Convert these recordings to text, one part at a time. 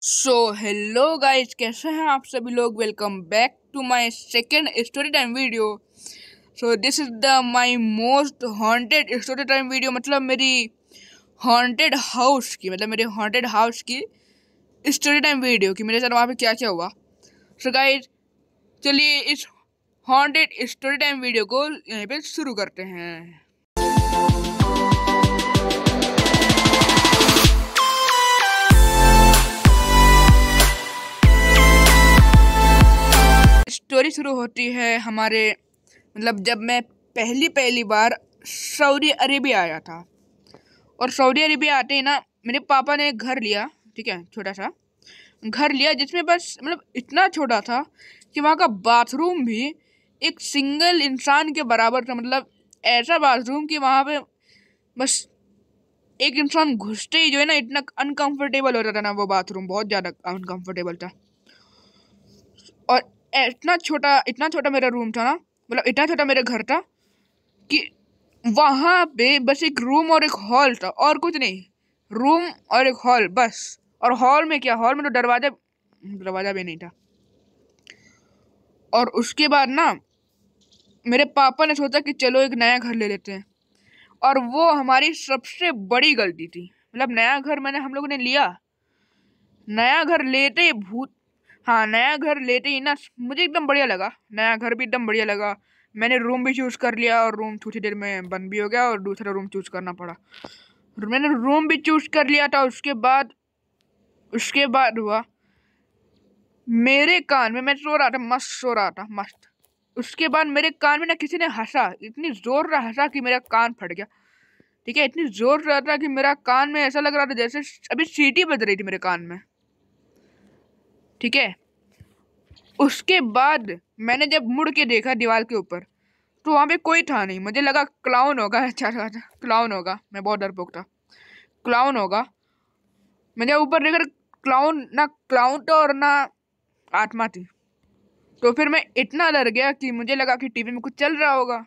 So hello guys, कैसे हैं आप सभी लोग। Welcome back to my second story time video. So this is the my most haunted story time video, मतलब मेरी हॉन्टेड हाउस की, स्टोरी टाइम वीडियो की मेरे साथ वहाँ पे क्या क्या हुआ। सो गाइस, चलिए इस हॉन्टेड स्टोरी टाइम वीडियो को यहीं पे शुरू करते हैं। स्टोरी शुरू होती है हमारे, मतलब जब मैं पहली पहली बार सऊदी अरेबिया आया था। और सऊदी अरेबिया आते ही ना मेरे पापा ने एक घर लिया, ठीक है, छोटा सा घर लिया जिसमें बस मतलब इतना छोटा था कि वहाँ का बाथरूम भी एक सिंगल इंसान के बराबर था। मतलब ऐसा बाथरूम कि वहाँ पे बस एक इंसान घुसते ही जो है ना इतना अनकंफर्टेबल होता था ना, वो बाथरूम बहुत ज़्यादा अनकंफर्टेबल था। और इतना छोटा मेरा रूम था ना, मतलब इतना छोटा मेरा घर था कि वहाँ पे बस एक रूम और एक हॉल था और कुछ नहीं। रूम और एक हॉल बस। और हॉल में क्या, हॉल में तो दरवाजा भी नहीं था। और उसके बाद ना मेरे पापा ने सोचा कि चलो एक नया घर ले लेते हैं। और वो हमारी सबसे बड़ी गलती थी। मतलब नया घर हम लोगों ने लिया। नया घर लेते ही नया घर लेते ही ना मुझे एकदम बढ़िया लगा। नया घर भी एकदम बढ़िया लगा। मैंने रूम भी चूज कर लिया और रूम थोड़ी देर में बंद भी हो गया और दूसरा रूम चूज करना पड़ा। मैंने रूम भी चूज कर लिया था। उसके बाद हुआ मेरे कान में, मैं सो रहा था, मस्त सो रहा था, मस्त। उसके बाद मेरे कान में ना किसी ने हंसा, इतनी जोर से हंसा कि मेरा कान फट गया। ठीक है, इतनी जोर से था कि मेरा कान में ऐसा लग रहा था जैसे अभी सीटी बज रही थी मेरे कान में। ठीक है, उसके बाद मैंने जब मुड़ के देखा दीवार के ऊपर तो वहां पे कोई था नहीं। मुझे लगा क्लाउन होगा। अच्छा, क्लाउन होगा, मैं बहुत डरपोक था। क्लाउन होगा। मैंने ऊपर देखा, क्लाउन तो और ना आत्मा थी। तो फिर मैं इतना डर गया कि मुझे लगा कि टीवी में कुछ चल रहा होगा,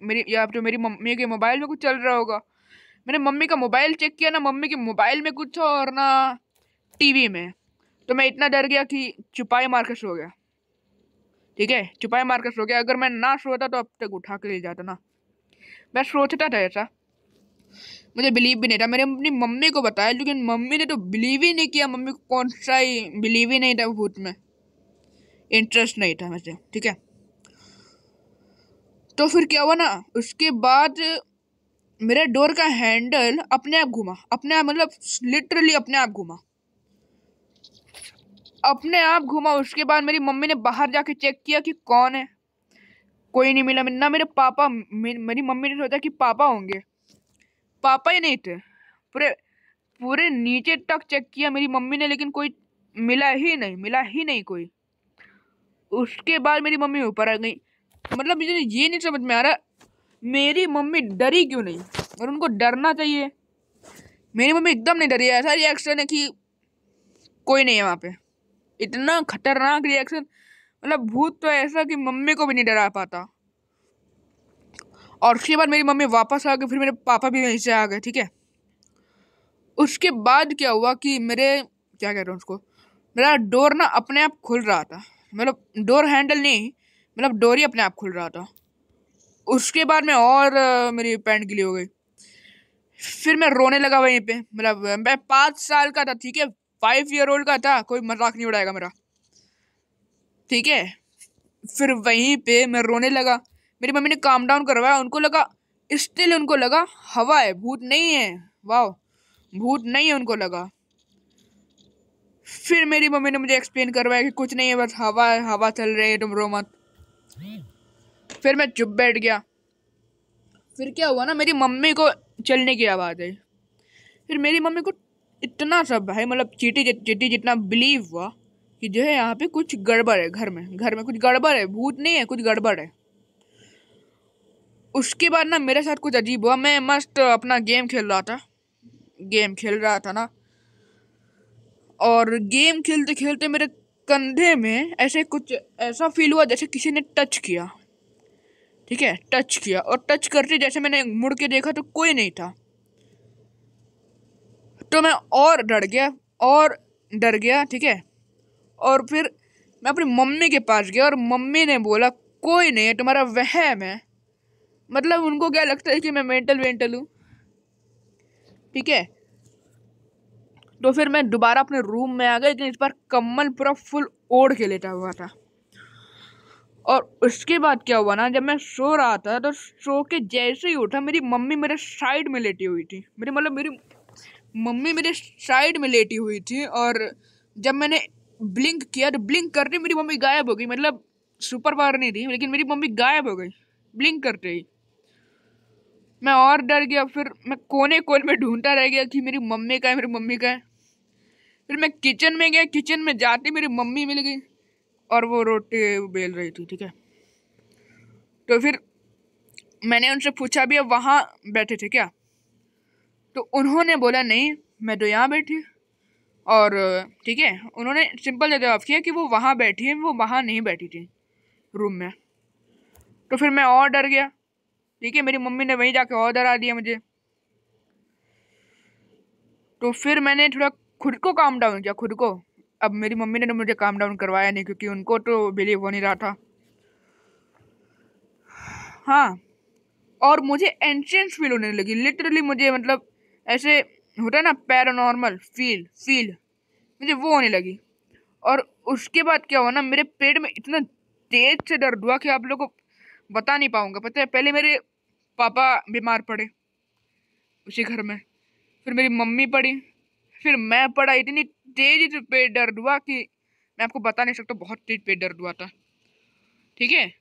मेरी मम्मी के मोबाइल में कुछ चल रहा होगा। मैंने मम्मी का मोबाइल चेक किया ना, मम्मी के मोबाइल में कुछ और ना टीवी में। तो मैं इतना डर गया कि छुपाई मार के सो गया। ठीक है, छुपाई मार कर सो गया। अगर मैं ना सोता तो अब तक उठा के ले जाता ना। मैं सोचता था ऐसा, मुझे बिलीव भी नहीं था। मैंने अपनी मम्मी को बताया लेकिन मम्मी ने तो बिलीव ही नहीं किया। मम्मी को कौन सा ही बिलीव ही नहीं था, भूत में इंटरेस्ट नहीं था वैसे। ठीक है, तो फिर क्या हुआ ना, उसके बाद मेरे डोर का हैंडल अपने आप घूमा, अपने आप मतलब लिटरली अपने आप घूमा, अपने आप घूमा। उसके बाद मेरी मम्मी ने बाहर जाके चेक किया कि कौन है, कोई नहीं मिला ना। मेरे पापा, मेरी मम्मी ने सोचा कि पापा होंगे, पापा ही नहीं थे। पूरे पूरे नीचे तक चेक किया मेरी मम्मी ने, लेकिन कोई मिला ही नहीं कोई। उसके बाद मेरी मम्मी ऊपर आ गई। मतलब मुझे ये नहीं समझ में आ रहा मेरी मम्मी डरी क्यों नहीं, और उनको डरना चाहिए। मेरी मम्मी एकदम नहीं डरी। ऐसा रिएक्शन है कि कोई नहीं है वहां पे। इतना खतरनाक रिएक्शन, मतलब भूत तो ऐसा कि मम्मी को भी नहीं डरा पाता। और उसके बाद मेरी मम्मी वापस आ गई, फिर मेरे पापा भी वहीं से आ गए। ठीक है, उसके बाद क्या हुआ कि क्या कह रहे हैं उसको, मेरा डोर ना अपने आप खुल रहा था। मतलब डोर हैंडल नहीं, मतलब डोर ही अपने आप खुल रहा था। उसके बाद में और मेरी पैंट गिली हो गई। फिर मैं रोने लगा वहीं पे। मतलब मैं 5 साल का था, ठीक है, 5 ईयर ओल्ड का था, कोई मजाक नहीं उड़ाएगा मेरा। ठीक है, फिर वहीं पे मैं रोने लगा। मेरी मम्मी ने काम डाउन करवाया। उनको लगा हवा है, भूत नहीं है। वाह, भूत नहीं है उनको लगा। फिर मेरी मम्मी ने मुझे एक्सप्लेन करवाया कि कुछ नहीं है, बस हवा है, हवा चल रही है, तुम रो मत। फिर मैं चुप बैठ गया। फिर क्या हुआ ना, मेरी मम्मी को चलने की आवाज़ आई। फिर मेरी मम्मी को इतना सब भाई, मतलब चीटी चीटी जितना बिलीव हुआ कि जो है यहाँ पे कुछ गड़बड़ है, घर में कुछ गड़बड़ है, भूत नहीं है, कुछ गड़बड़ है। उसके बाद ना मेरे साथ कुछ अजीब हुआ। मैं मस्त अपना गेम खेल रहा था ना, और गेम खेलते खेलते मेरे कंधे में ऐसा फील हुआ जैसे किसी ने टच किया। ठीक है, टच किया, और टच करते जैसे मैंने मुड़ के देखा तो कोई नहीं था। तो मैं और डर गया और डर गया, ठीक है। और फिर मैं अपनी मम्मी के पास गया और मम्मी ने बोला कोई नहीं है, तुम्हारा वहम है। मतलब उनको क्या लगता है कि मैं मेंटल हूँ, ठीक है। तो फिर मैं दोबारा अपने रूम में आ गया, लेकिन इस बार कम्बल पूरा फुल ओढ़ के लेटा हुआ था। और उसके बाद क्या हुआ ना, जब मैं सो रहा था तो सो के जैसे ही उठा, मेरी मम्मी मेरे साइड में लेटी हुई थी। मेरी मम्मी मेरे साइड में लेटी हुई थी। और जब मैंने ब्लिंक किया तो ब्लिंक करते मेरी मम्मी गायब हो गई। मतलब सुपर पावर नहीं थी, लेकिन मेरी मम्मी गायब हो गई ब्लिंक करते ही। मैं और डर गया। फिर मैं कोने में ढूंढता रह गया कि मेरी मम्मी का है, मेरी मम्मी का है। फिर मैं किचन में गया, किचन में जाती मेरी मम्मी मिल गई और वो रोटी बेल रही थी, ठीक है। तो फिर मैंने उनसे पूछा भी अब वहाँ बैठे थे क्या, तो उन्होंने बोला नहीं, मैं तो यहाँ बैठी। और ठीक है, उन्होंने सिंपल सा जवाब किया कि वो वहाँ बैठी है, वो वहाँ नहीं बैठी थी रूम में। तो फिर मैं और डर गया, ठीक है। मेरी मम्मी ने वहीं जाके और डरा दिया मुझे। तो फिर मैंने थोड़ा खुद को काम डाउन किया, खुद को। अब मेरी मम्मी ने तो मुझे काम डाउन करवाया नहीं, क्योंकि उनको तो बिलीव हो नहीं रहा था। हाँ, और मुझे एंशियंस फील होने लगी लिटरली। मुझे मतलब ऐसे होता है ना पैरानॉर्मल फील फील, मुझे वो होने लगी। और उसके बाद क्या हुआ ना, मेरे पेट में इतना तेज से दर्द हुआ कि आप लोगों को बता नहीं पाऊंगा। पता है, पहले मेरे पापा बीमार पड़े उसी घर में, फिर मेरी मम्मी पड़ी, फिर मैं पड़ा। इतनी तेज से पेट दर्द हुआ कि मैं आपको बता नहीं सकता, बहुत तेज पेट दर्द हुआ था, ठीक है।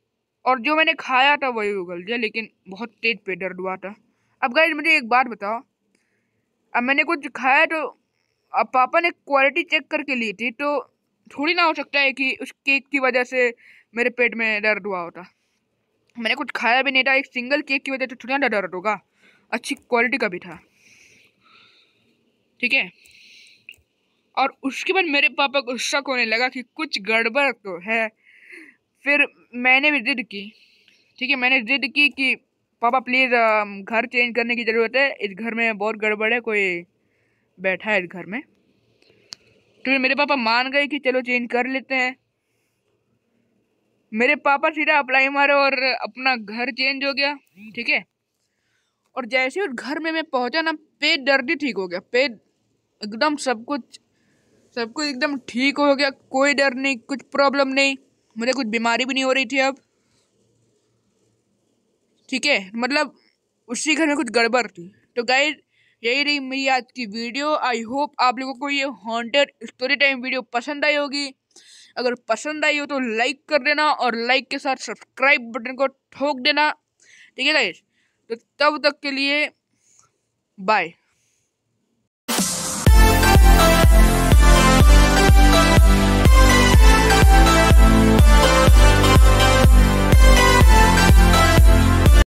और जो मैंने खाया था वही उगल गया, लेकिन बहुत तेज पेट दर्द हुआ था। अब गाइस मुझे एक बात बताओ, अब मैंने कुछ खाया तो अब पापा ने क्वालिटी चेक करके ली थी, तो थोड़ी ना हो सकता है कि उस केक की वजह से मेरे पेट में दर्द हुआ होता। मैंने कुछ खाया भी नहीं था, एक सिंगल केक की वजह से थोड़ी ना दर्द होगा, अच्छी क्वालिटी का भी था, ठीक है। और उसके बाद मेरे पापा को शक होने लगा कि कुछ गड़बड़ तो है। फिर मैंने भी जिद की, ठीक है। मैंने जिद की कि पापा प्लीज़ घर चेंज करने की ज़रूरत है, इस घर में बहुत गड़बड़ है, कोई बैठा है इस घर में। तो फिर मेरे पापा मान गए कि चलो चेंज कर लेते हैं। मेरे पापा सीधा अप्लाई मारे और अपना घर चेंज हो गया, ठीक है। और जैसे ही उस घर में मैं पहुंचा ना, पेट दर्द ही ठीक हो गया। पेट एकदम सब कुछ एकदम ठीक हो गया, कोई डर नहीं, कुछ प्रॉब्लम नहीं, मुझे कुछ बीमारी भी नहीं हो रही थी अब, ठीक है। मतलब उसी घर में कुछ गड़बड़ थी। तो गाइस यही रही मेरी आज की वीडियो। आई होप आप लोगों को ये हॉन्टेड स्टोरी टाइम वीडियो पसंद आई होगी। अगर पसंद आई हो तो लाइक कर देना, और लाइक के साथ सब्सक्राइब बटन को ठोक देना, ठीक है गाइस। तो तब तक के लिए बाय।